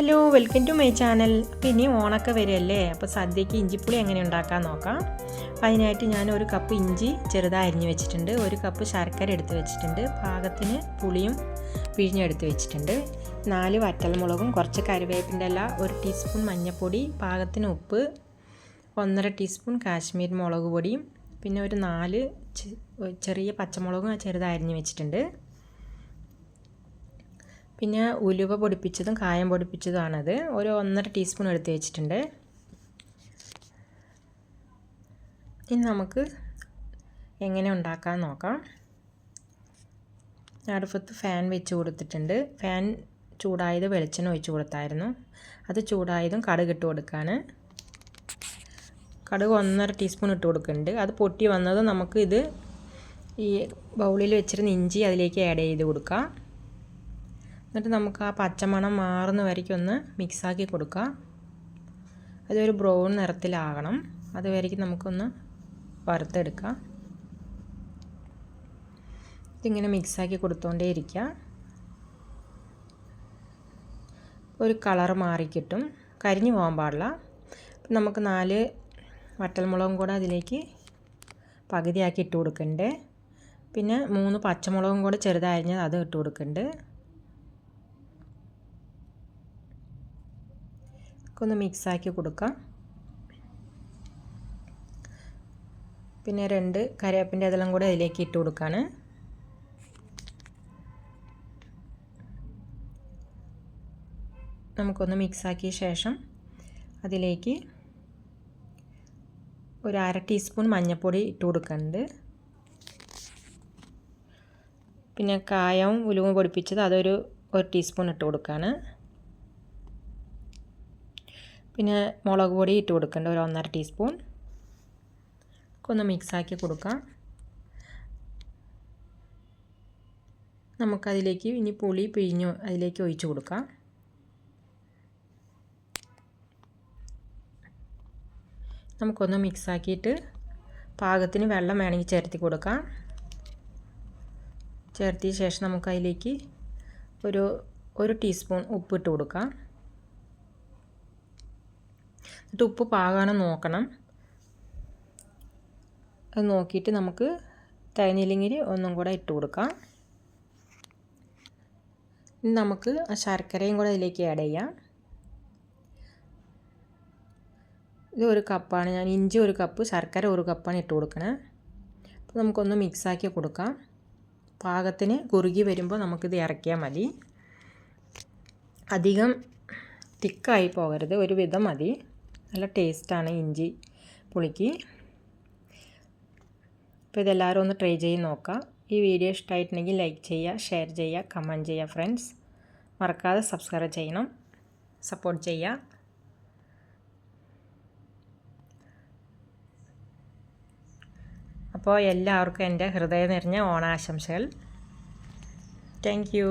Hello, welcome to my channel. അപ്പോൾ ഇനി ഓണൊക്കെ വരികയല്ലേ, അപ്പോൾ സദ്യക്ക് ഇഞ്ചിപ്പുളി എങ്ങനെ ഉണ്ടാക്കാൻ നോക്കാം. അപ്പോൾ അതിനായിട്ട് ഞാൻ ഒരു കപ്പ് ഇഞ്ചി ചെറുതായി അരിഞ്ഞ് വെച്ചിട്ടുണ്ട്, ഒരു കപ്പ് ശർക്കര എടുത്ത് വെച്ചിട്ടുണ്ട്, പാകത്തിന് പുളിയും പിഴിഞ്ഞെടുത്ത് വെച്ചിട്ടുണ്ട്, 4 വറ്റൽമുളകും, കുറച്ച് കറിവേപ്പിൻ്റെ ഇല, 1 ടീസ്പൂൺ മഞ്ഞൾപ്പൊടി, പാകത്തിന് ഉപ്പ്, 1.5 ടീസ്പൂൺ കാശ്മീരി മുളക് പൊടിയും, പിന്നെ ഒരു 4 ചെറിയ പച്ചമുളകും ചെറുതായി അരിഞ്ഞ് വെച്ചിട്ടുണ്ട്. പിന്നെ ഉലുവ പൊടിപ്പിച്ചതും കായം പൊടിപ്പിച്ചതുമാണത്, ഒരു 1.5 ടീസ്പൂൺ എടുത്ത് വെച്ചിട്ടുണ്ട്. ഇനി നമുക്ക് എങ്ങനെ ഉണ്ടാക്കാൻ നോക്കാം. അടുപ്പത്ത് ഫാൻ വെച്ച് കൊടുത്തിട്ടുണ്ട്. ഫാൻ ചൂടായത് വെളിച്ചെണ്ണ ഒഴിച്ച് കൊടുത്തായിരുന്നു. അത് ചൂടായതും കടുക് ഇട്ട് കൊടുക്കാണ്. കടുക് 1.5 ടീസ്പൂൺ ഇട്ട് കൊടുക്കുന്നുണ്ട്. അത് പൊട്ടി വന്നതും നമുക്ക് ഇത് ഈ ബൗളിൽ വെച്ചിരുന്ന ഇഞ്ചി അതിലേക്ക് ആഡ് ചെയ്ത് കൊടുക്കാം. എന്നിട്ട് നമുക്ക് ആ പച്ചമണം മാറുന്ന വരയ്ക്കും ഒന്ന് മിക്സാക്കി കൊടുക്കാം. അതൊരു ബ്രൗൺ നിറത്തിലാകണം, അതുവരയ്ക്കും നമുക്കൊന്ന് വറുത്തെടുക്കാം. ഇതിങ്ങനെ മിക്സാക്കി കൊടുത്തുകൊണ്ടേ ഇരിക്കുക. ഒരു കളർ മാറിക്കിട്ടും, കരിഞ്ഞു പോകാൻ പാടില്ല. നമുക്ക് 4 വറ്റൽമുളകും കൂടെ അതിലേക്ക് പകുതിയാക്കി ഇട്ട് കൊടുക്കുന്നുണ്ട്. പിന്നെ 3 പച്ചമുളകും കൂടെ ചെറുതായി അത് ഇട്ട് കൊടുക്കുന്നുണ്ട്. ഒന്ന് മിക്സാക്കി കൊടുക്കാം. പിന്നെ 2 കറിവേപ്പിൻ്റെ ഇതെല്ലാം കൂടെ അതിലേക്ക് ഇട്ട് കൊടുക്കാണ്. നമുക്കൊന്ന് മിക്സാക്കിയ ശേഷം അതിലേക്ക് ഒരു 1/2 ടീസ്പൂൺ മഞ്ഞൾപ്പൊടി ഇട്ട് കൊടുക്കുന്നുണ്ട്. പിന്നെ കായവും ഉലുവ പൊടിപ്പിച്ചത് അതൊരു 1 ടീസ്പൂൺ ഇട്ട് കൊടുക്കാണ്. പിന്നെ മുളക് പൊടി ഇട്ട് കൊടുക്കേണ്ട ഒരു 1.5 ടീസ്പൂൺ. ഒന്ന് മിക്സാക്കി കൊടുക്കാം. നമുക്കതിലേക്ക് ഇനി പുളി പിഴിഞ്ഞ് അതിലേക്ക് ഒഴിച്ച് കൊടുക്കാം. നമുക്കൊന്ന് മിക്സാക്കിയിട്ട് പാകത്തിന് വെള്ളം വേണമെങ്കിൽ ചേർത്തി കൊടുക്കാം. ചേർത്തിയ ശേഷം നമുക്കതിലേക്ക് ഒരു ടീസ്പൂൺ ഉപ്പിട്ട് കൊടുക്കാം. എന്നിട്ട് ഉപ്പ് പാകാനും നോക്കണം. അത് നോക്കിയിട്ട് നമുക്ക് തികഞ്ഞില്ലെങ്കിൽ ഒന്നും കൂടെ ഇട്ട് കൊടുക്കാം. ഇനി നമുക്ക് ആ ശർക്കരയും കൂടെ അതിലേക്ക് ആഡ് ചെയ്യാം. ഇത് 1 കപ്പാണ്, ഞാൻ ഇഞ്ചി 1 കപ്പ്, ശർക്കര 1 കപ്പാണ് ഇട്ട് കൊടുക്കണേ. അപ്പോൾ നമുക്കൊന്ന് മിക്സാക്കി കൊടുക്കാം. പാകത്തിന് കുറുകി വരുമ്പോൾ നമുക്കിത് ഇറക്കിയാൽ മതി. അധികം തിക്കായി പോകരുത്, ഒരു വിധം മതി. നല്ല ടേസ്റ്റാണ് ഇഞ്ചി പുളിക്ക്. അപ്പോൾ ഇതെല്ലാവരും ഒന്ന് ട്രൈ ചെയ്ത് നോക്കാം. ഈ വീഡിയോ ഇഷ്ടമായിട്ടുണ്ടെങ്കിൽ ലൈക്ക് ചെയ്യുക, ഷെയർ ചെയ്യുക, കമൻറ്റ് ചെയ്യുക. ഫ്രണ്ട്സ് മറക്കാതെ സബ്സ്ക്രൈബ് ചെയ്യണം, സപ്പോർട്ട് ചെയ്യുക. അപ്പോൾ എല്ലാവർക്കും എൻ്റെ ഹൃദയം നിറഞ്ഞ ഓണാശംസകൾ. Thank you.